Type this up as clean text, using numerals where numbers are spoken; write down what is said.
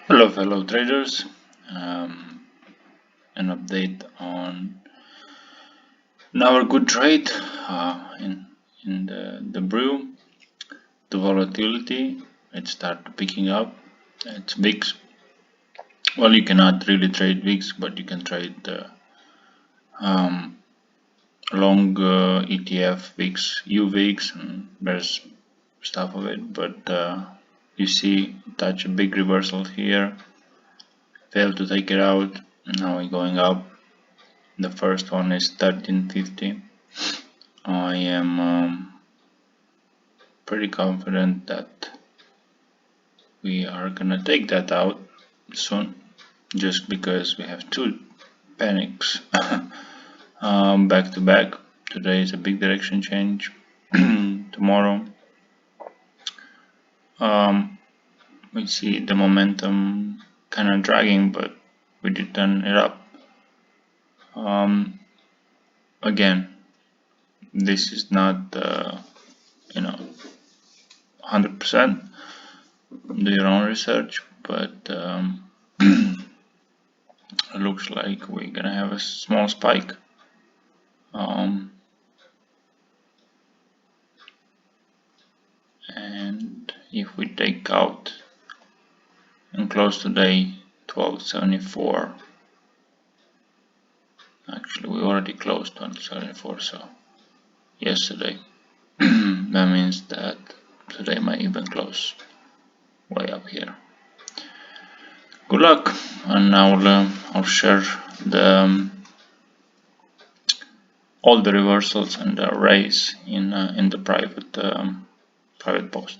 Hello, fellow traders. Um, an update on our good trade in the brew. The volatility it started picking up. It's VIX. Well, you cannot really trade VIX, but you can trade the long ETF VIX, UVIX, and there's stuff of it. But you see, touch a big reversal here. Failed to take it out. Now we're going up. The first one is 1350. I am pretty confident that we are gonna take that out soon, just because we have two panics back to back. Today is a big direction change. Tomorrow we see the momentum kind of dragging, but we did turn it up. Again, this is not 100%. Do your own research, but it looks like we're gonna have a small spike. And if we take out and close today 1274, actually we already closed 1274, so yesterday. That means that today might even close way up here. Good luck, and I'll share the all the reversals and the raise in the private post.